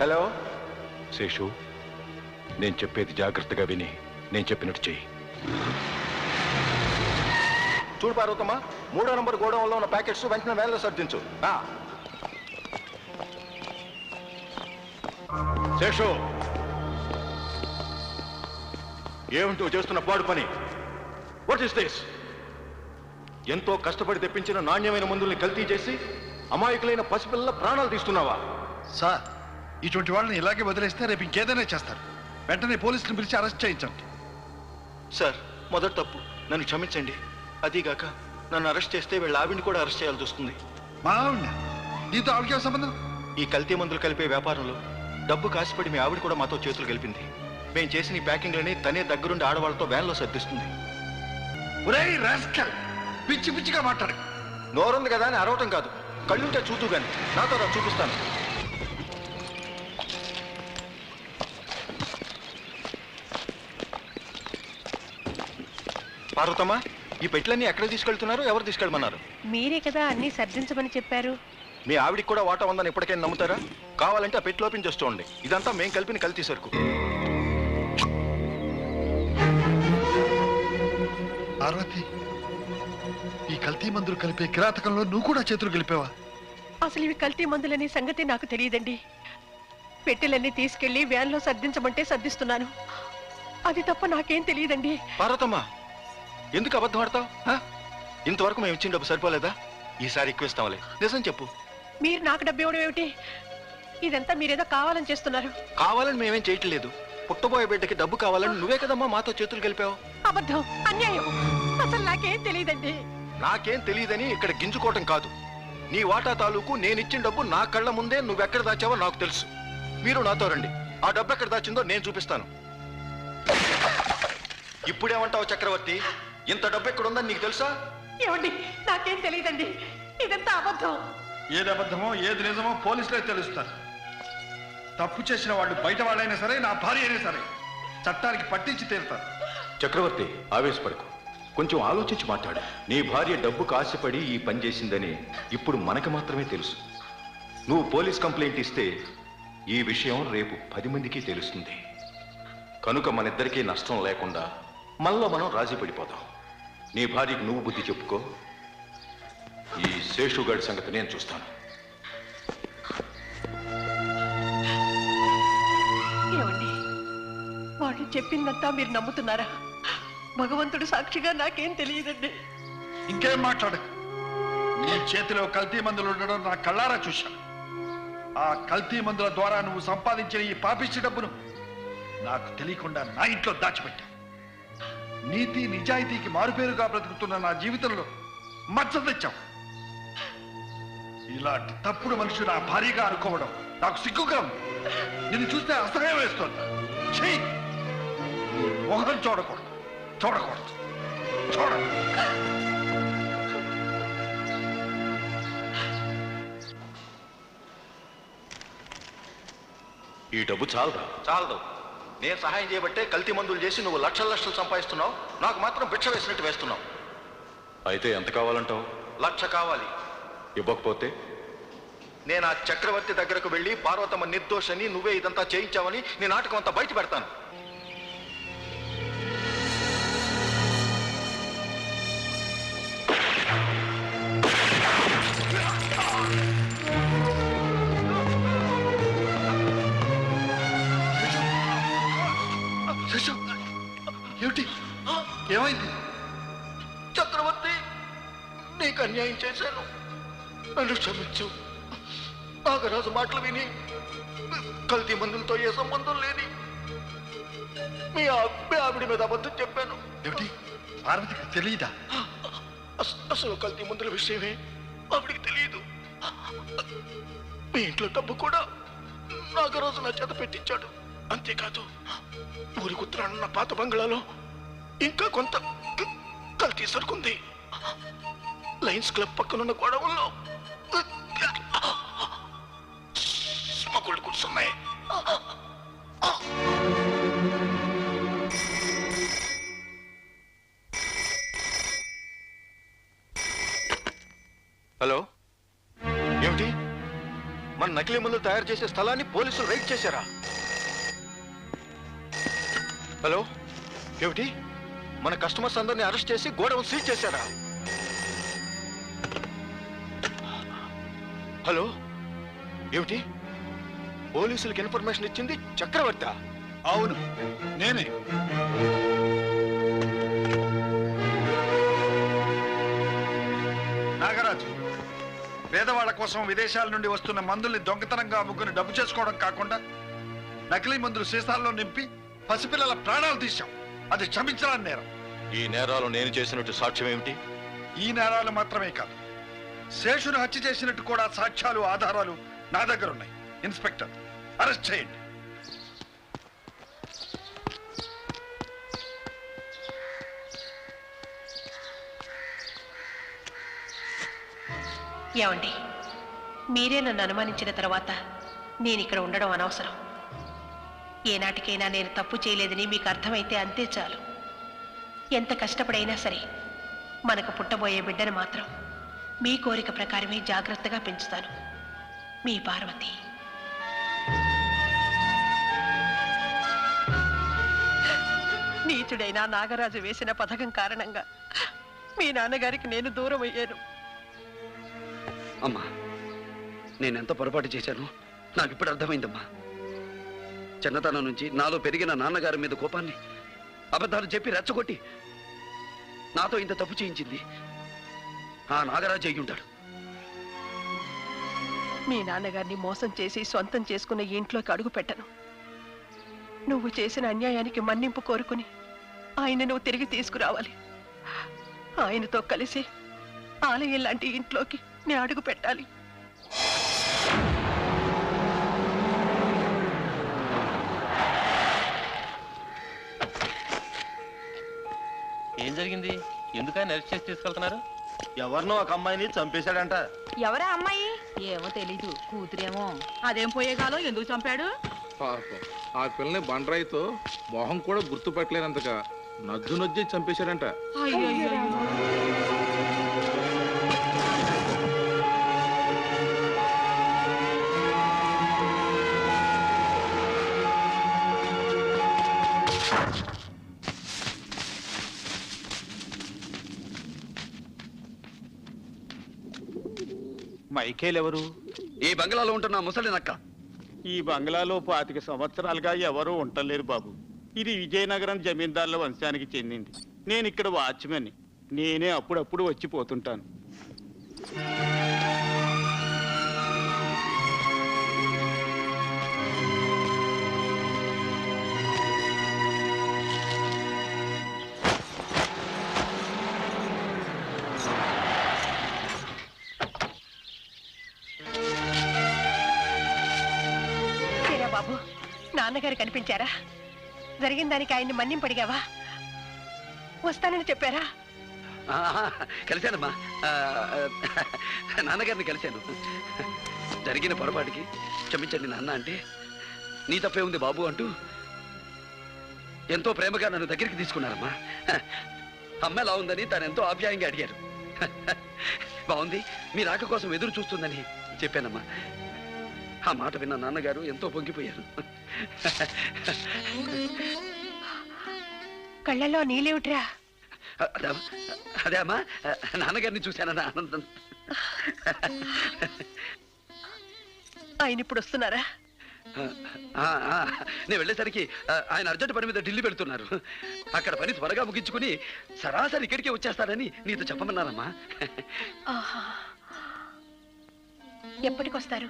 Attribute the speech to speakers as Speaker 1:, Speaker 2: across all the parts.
Speaker 1: Hello
Speaker 2: Seshu, నేను చెప్పేది జాగ్రత్తగా విని నేను చెప్పినట్టు చెయ్యి.
Speaker 1: చూడు పార్వతమ్మ, 3వ నంబర్ గోడౌన్లో ఉన్న ప్యాకెట్స్ వెంటనే వ్యాన్లో సర్దించు.
Speaker 2: శేషు, ఏమిటో చేస్తున్న పాడు పని? What is this? ఎంతో కష్టపడి తెప్పించిన నాణ్యమైన మందుల్ని కల్తీ చేసి అమాయకులైన పసిపిల్లల ప్రాణాలు తీస్తున్నావా?
Speaker 3: సార్, ఇటువంటి వాళ్ళని ఇలాగే వదిలేస్తే రేపు ఇంకేదైనా చేస్తారు. వెంటనే పోలీసులను పిలిచి అరెస్ట్ చేయించండి.
Speaker 1: సార్, మొదటి తప్పు, నన్ను క్షమించండి. అదీగాక నన్ను అరెస్ట్ చేస్తే వీళ్ళ ఆవిడ్ని కూడా అరెస్ట్ చేయాల్సి వస్తుంది.
Speaker 3: మా ఆవిడ? దీంతో ఆవిడకే సంబంధం?
Speaker 1: ఈ కల్తీ మందులు కలిపే వ్యాపారంలో డబ్బు కాసిపడి మీ ఆవిడ కూడా మాతో చేతులు కలిపింది. మేము చేసిన ఈ ప్యాకింగ్లని తనే దగ్గరుండి ఆడవాళ్ళతో వ్యాన్లో సర్దిస్తుంది.
Speaker 3: ఒరేయ్ రాస్కల్, పిచ్చి పిచ్చిగా మాట్లాడు.
Speaker 1: నోరుంది కదా అని అరవటం కాదు, కళ్ళుంటే చూతూ గాని. నాతో రా, చూపిస్తాను. పార్వతమ్మ, ఈ పెట్లన్నీ ఎక్కడ తీసుకెళ్తున్నారు? ఎవరు తీసుకెళ్ళమన్నారు?
Speaker 4: మీరే కదా అన్ని సర్దించమని చెప్పారు.
Speaker 1: మీ ఆవిడికి కూడా వాటా ఉందని ఇప్పటికైనా నమ్ముతారా? కావాలంటే ఆ పెట్టి ఓపెన్ చేస్తూ ఇదంతా మేం కలిపిన కల్తీ సరుకు.
Speaker 3: పార్వతి, ఈ కల్తీ మందులు కలిపే కిరాతకంలో నువ్వు కూడా చేతులు కలిపావా?
Speaker 4: అసలు ఇవి కల్తీ మందులనే సంగతి నాకు తెలియదండి. పెట్టెలన్నీ తీసుకెళ్లి వ్యాన్లో సర్దించమంటే సర్దిస్తున్నాను. అది తప్ప నాకేం తెలియదండి.
Speaker 1: పార్వతమ్మ, ఎందుకు అబద్ధం ఆడతావు? ఇంతవరకు మేము ఇచ్చిన డబ్బు సరిపోలేదా? ఈసారి ఎక్కువ ఇస్తాంలే, నిజం చెప్పు.
Speaker 4: మీరు నాకు డబ్బు ఇవ్వడం ఏమిటి? ఇదంతా మీరేదో కావాలని చేస్తున్నారు.
Speaker 1: కావాలని మేమేం చేయట్లేదు. పుట్టబోయే బిడ్డకి డబ్బు కావాలని నువ్వే కదమ్మా మాతో చేతులు కలిపావు.
Speaker 4: అబద్ధం, అన్యాయం. అసలు నాకేం తెలియదండి.
Speaker 1: నాకేం తెలియదని ఇక్కడ గింజుకోవటం కాదు. నీ వాటా తాలూకు నేనిచ్చిన డబ్బు నా కళ్ళ ముందే నువ్వెక్కడ దాచావో నాకు తెలుసు. మీరు నాతో రండి, ఆ డబ్బు ఎక్కడ దాచిందో నేను చూపిస్తాను. ఇప్పుడేమంటావు చక్రవర్తి? ఇంత డబ్బు ఎక్కడుందని నీకు తెలుసా?
Speaker 4: ఏమండి, నాకేం తెలియదండి. ఇదంతా అబద్ధం.
Speaker 3: ఏది అబద్ధమో ఏది నిజమో పోలీసులే తెలుస్తారు. తప్పు చేసిన వాళ్ళు బయట వాళ్ళైనా సరే, నా భార్య అయినా సరే చట్టానికి పట్టించి తీరుతారు.
Speaker 2: చక్రవర్తి, ఆవేశపడకు, కొంచెం ఆలోచించి మాట్లాడు. నీ భార్య డబ్బుకు ఆశపడి ఈ పని చేసిందని ఇప్పుడు మనకు మాత్రమే తెలుసు. నువ్వు పోలీస్ కంప్లైంట్ ఇస్తే ఈ విషయం రేపు 10 మందికి తెలుస్తుంది. కనుక మనిద్దరికీ నష్టం లేకుండా మనలో మనం రాజీ పడిపోదాం. నీ భార్యకు నువ్వు బుద్ధి చెప్పుకో. ఈ శేషుగాడి సంగతి నేను చూస్తాను.
Speaker 4: ఏమండి, వాళ్ళు చెప్పిందంతా మీరు నమ్ముతున్నారా? భగవంతుడు సాక్షిగా నాకేం తెలియదండి.
Speaker 3: ఇంకేం మాట్లాడకు. నీ చేతిలో కల్తీ మందులు ఉండడం నా కళ్ళారా చూశాను. ఆ కల్తీ మందుల ద్వారా నువ్వు సంపాదించిన ఈ పాపిష్టి డబ్బును నాకు తెలియకుండా నా ఇంట్లో దాచిపెట్టా. నీతి నిజాయితీకి మారుపేరుగా బ్రతుకుతున్న నా జీవితంలో మచ్చ తెచ్చావు. ఇలాంటి తప్పుడు మనిషి నా భార్యగా అనుకోవడం నాకు సిగ్గుగా ఉంది. నిన్ను చూస్తే అసహ్యం వేస్తుంది. చెయ్యి, మొహం చూడకూడదు, చూడకూడదు, చూడ.
Speaker 2: ఈ డబ్బు చాలదా?
Speaker 1: చాలదు. నేను సహాయం చేయబట్టే కల్తీ మందులు చేసి నువ్వు లక్షలు లక్షలు సంపాదిస్తున్నావు. నాకు మాత్రం భిక్ష వేసినట్టు వేస్తున్నావు.
Speaker 2: అయితే ఎంత కావాలంటావు?
Speaker 1: 1,00,000 కావాలి.
Speaker 2: ఇవ్వకపోతే
Speaker 1: నేను ఆ చక్రవర్తి దగ్గరకు వెళ్ళి పార్వతమ్మ నిర్దోషని, నువ్వే ఇదంతా చేయించావని నీ నాటకం అంతా బయట పెడతాను.
Speaker 3: ఏమిటి? ఏమైంది?
Speaker 1: చక్రవర్తి, నీకు అన్యాయం చేశాను, నన్ను క్షమించు. నాగరాజు మాటలు విని కల్తీ మందులతో ఏ సంబంధం లేని మీ ఆవిడ మీద అబద్ధం చెప్పాను.
Speaker 3: ఏమిటి? పార్వతికి తెలియదా?
Speaker 1: అసలు కల్తీ మందుల విషయమే ఆవిడికి తెలియదు. మీ ఇంట్లో డబ్బు కూడా నాగరాజు నా చేత పెట్టించాడు. అంతేకాదు, ఊరి ఉత్తరాన్న పాత బంగ్లాలో ఇంకా కొంత కల్తీ సరుకుంది. లయన్స్ క్లబ్ పక్కనున్న గొడవల్లో స్మగుల్డ్ గుడ్స్ ఉన్నాయి. హలో, ఏమిటి? మన నకిలీ మందులు తయారు చేసే స్థలాన్ని పోలీసులు రైడ్ చేశారా? హలో, ఏమిటి? మన కస్టమర్స్ అందరినీ అరెస్ట్ చేసి గోడౌన్ సీజ్ చేశారా? హలో, ఏమిటి? పోలీసులకు ఇన్ఫర్మేషన్ ఇచ్చింది చక్రవర్తి?
Speaker 3: అవును, నేనే. నాగరాజు, పేదవాళ్ల కోసం విదేశాల నుండి వస్తున్న మందుల్ని దొంగతనంగా అమ్ముకుని డబ్బు చేసుకోవడం కాకుండా నకిలీ మందులు సీసాల్లో నింపి పసిపిల్లల ప్రాణాలు తీశాం. అది క్షమించడానికి నేరం.
Speaker 2: ఈ నేరాలు నేను చేసినట్టు సాక్ష్యం ఏమిటి?
Speaker 3: ఈ నేరాలు మాత్రమే కాదు, శేషును హత్య చేసినట్టు కూడా సాక్ష్యాలు, ఆధారాలు నా దగ్గర ఉన్నాయి. ఇన్స్పెక్టర్, అరెస్ట్ చేయండి.
Speaker 4: ఏమండి, మీరే నన్ను అనుమానించిన తర్వాత నేను ఇక్కడ ఉండడం అనవసరం. ఏనాటికైనా నేను తప్పు చేయలేదని మీకు అర్థమైతే అంతే చాలు. ఎంత కష్టపడైనా సరే మనకు పుట్టబోయే బిడ్డను మాత్రం మీ కోరిక ప్రకారమే జాగ్రత్తగా పెంచుతాను. మీ పార్వతి. నీచుడైన నాగరాజు వేసిన పథకం కారణంగా మీ నాన్నగారికి నేను దూరం అయ్యాను.
Speaker 5: అమ్మా, నేనెంత పొరపాటు చేశాను నాకు ఇప్పుడు అర్థమైందమ్మా. చిన్నతనం నుంచి నాలో పెరిగిన నాన్నగారి మీద కోపాన్ని అబద్ధాలు చెప్పి రెచ్చగొట్టి నాతో ఇంత తప్పు చేయించింది ఆ నాగరాజు అయి ఉంటాడు.
Speaker 4: మీ నాన్నగారిని మోసం చేసి సొంతం చేసుకున్న ఇంట్లోకి అడుగు పెట్టను. నువ్వు చేసిన అన్యాయానికి మన్నింపు కోరుకుని ఆయన నువ్వు తిరిగి తీసుకురావాలి. ఆయనతో కలిసి ఆలయం లాంటి ఇంట్లోకి నేను అడుగు పెట్టాలి.
Speaker 6: ఏం జరిగింది? ఎందుకని అరెస్ట్ చేసి తీసుకెళ్తున్నారు?
Speaker 1: ఎవరినో ఒక అమ్మాయిని చంపేశాడంట.
Speaker 7: ఎవరా అమ్మాయి? ఏమో తెలీదు, కూతురేమో. అదేం పోయేగాలో ఎందుకు చంపాడు?
Speaker 8: పాపం ఆ పిల్లని బండరాయితో మొహం కూడా గుర్తుపట్టలేనంతగా నజ్జు నజ్జి చంపేశాడంట.
Speaker 9: మైకేల్ ఎవరు?
Speaker 5: ఈ బంగ్లాలో ఉంటున్న ముసలి నక్క.
Speaker 9: ఈ బంగ్లాలో 25 సంవత్సరాలుగా ఎవరూ ఉండలేరు బాబు. ఇది విజయనగరం జమీందారుల వంశానికి చెందింది. నేను ఇక్కడ వాచ్మెన్. నేనే అప్పుడప్పుడు వచ్చిపోతుంటాను.
Speaker 4: బాబు, నాన్నగారు కనిపించారా? జరిగిన దానికి ఆయన్ని మన్నింపడిగావా? వస్తానని చెప్పారా?
Speaker 5: కలిశానమ్మా, నాన్నగారిని కలిశాను. జరిగిన పొరపాటుకి క్షమించండి నాన్న అంటే, నీ తప్పే ఉంది బాబు అంటూ ఎంతో ప్రేమగా నన్ను దగ్గరికి తీసుకున్నారమ్మా. అమ్మ ఎలా ఉందని తను ఎంతో ఆప్యాయంగా అడిగారు. బాగుంది, మీ రాక కోసం ఎదురు చూస్తుందని చెప్పానమ్మా. ఆ మాట విన్న నాన్నగారు ఎంతో పొంగిపోయారు.
Speaker 4: కళ్ళల్లో నీళ్ళేమిట్రా?
Speaker 5: అదే అమ్మా, నాన్నగారిని చూశానన్న ఆనందం.
Speaker 4: ఆయన ఇప్పుడు వస్తున్నారా?
Speaker 5: నేను వెళ్ళేసరికి ఆయన అర్జెంట్ పని మీద ఢిల్లీ వెళ్తున్నారు. అక్కడ పని త్వరగా ముగించుకుని సరాసరి ఇక్కడికే వచ్చేస్తారని నీతో చెప్పమన్నారమ్మా.
Speaker 4: ఎప్పటికొస్తారు?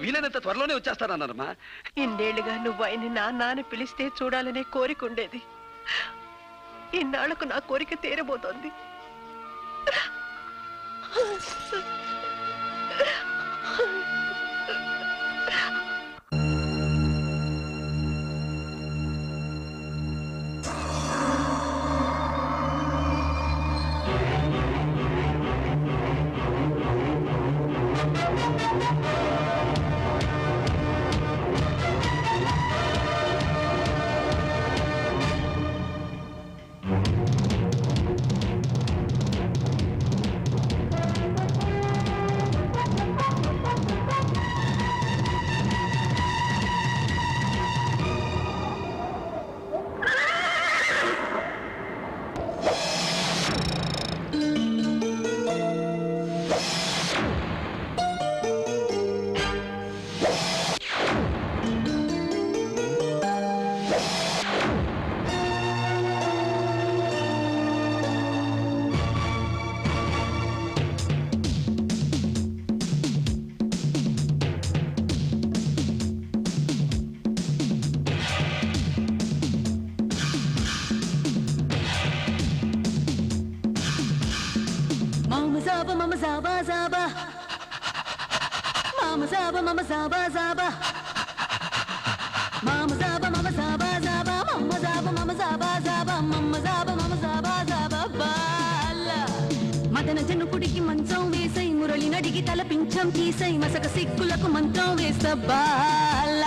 Speaker 5: వీలైనంత త్వరలోనే వచ్చేస్తానన్నారమ్మా.
Speaker 4: ఇన్నేళ్లుగా నువ్వు ఆయన్ని నాన్న అని పిలిస్తే చూడాలనే కోరిక ఉండేది. ఇన్నాళ్లకు నా కోరిక తీరబోతోంది.
Speaker 10: జాబా మామ జాబా మమ జాబా జాబా మామ జాబా మమ జాబా జాబా మమ్మ జాబా మమ జాబా జాబా మమ్మ జాబా మమ జాబా జాబా బాల మదన జనుకుడికి మంచం వేసై మురళి నడిగి తల పింఛం తీసై మసక సిక్కులకు మంత్రం వేస్తా బాల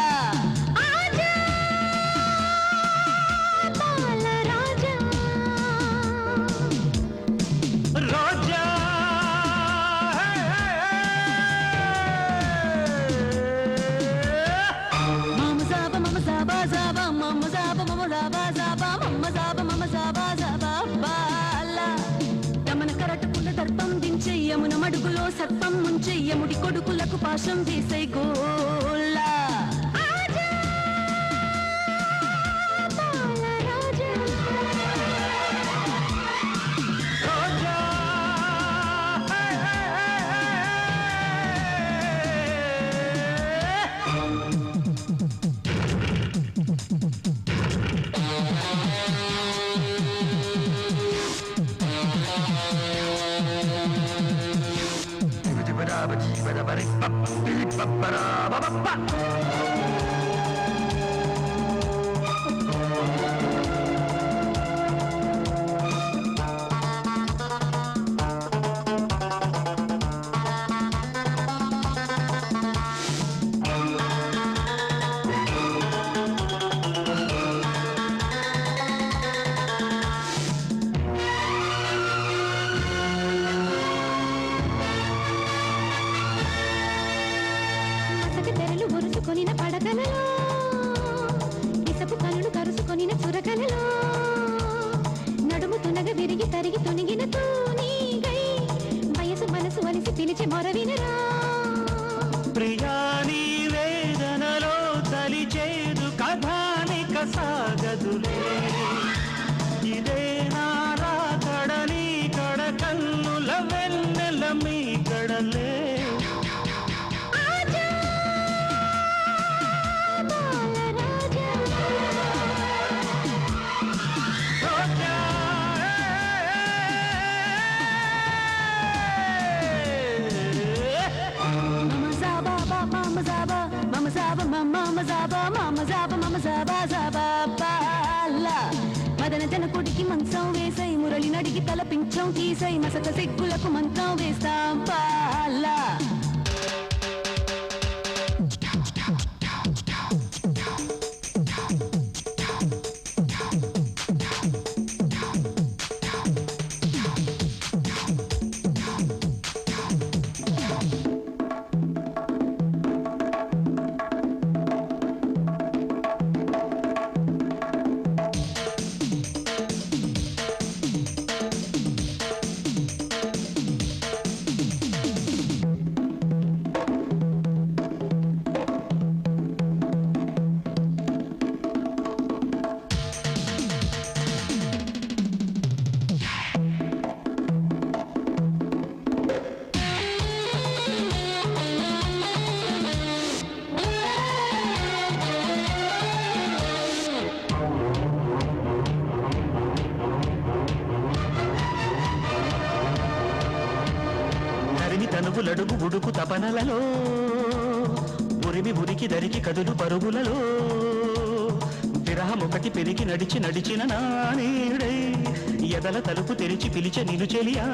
Speaker 10: యమున మడుగులో సర్పం ముంచెయ్యముడి కొడుకులకు పాశం వేసే గోలా
Speaker 11: ప్రియాని వేదనలో తలిచేదు కథానిక సాగదులే ఇదే నారా కడని కడకన్నుల వెన్నెల మీ కడలే
Speaker 10: మదన జనకుడికి మంచం వేసై మురళి నడిగి తల పింఛం తీసై మసక సిగ్గులకు మంత్రం వేస్తాం పాలా
Speaker 11: తనువులడుగు ఉడుకు తపనలలో ఉరిమి ఉరికి దరికి కదులు పరుగులలో విరహం ఒకటి పెరిగి నడిచిన నానేడై ఎదల తలుపు తెరిచి పిలిచే నిలు చెలియా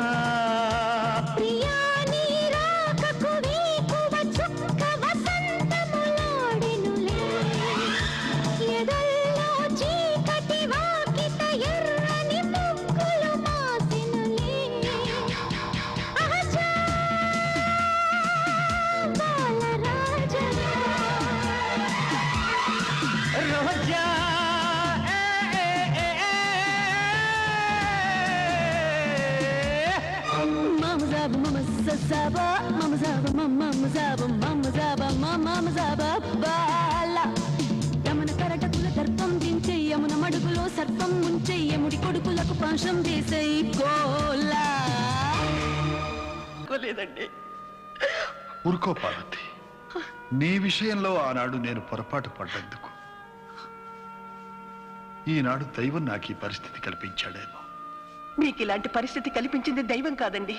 Speaker 11: యమున కరటకుల దర్పం దించే యమున మడుగులో సర్పం ముంచే యముడి కొడుకులకు పాశం వేసే గోలా
Speaker 4: లేదండి.
Speaker 3: ఊరుకో పార్వతి, నీ విషయంలో ఆనాడు నేను పొరపాటు పడ్డందుకు ఈనాడు దైవం నాకు ఈ పరిస్థితి కల్పించాడేమో.
Speaker 4: మీకు ఇలాంటి పరిస్థితి కల్పించింది దైవం కాదండి,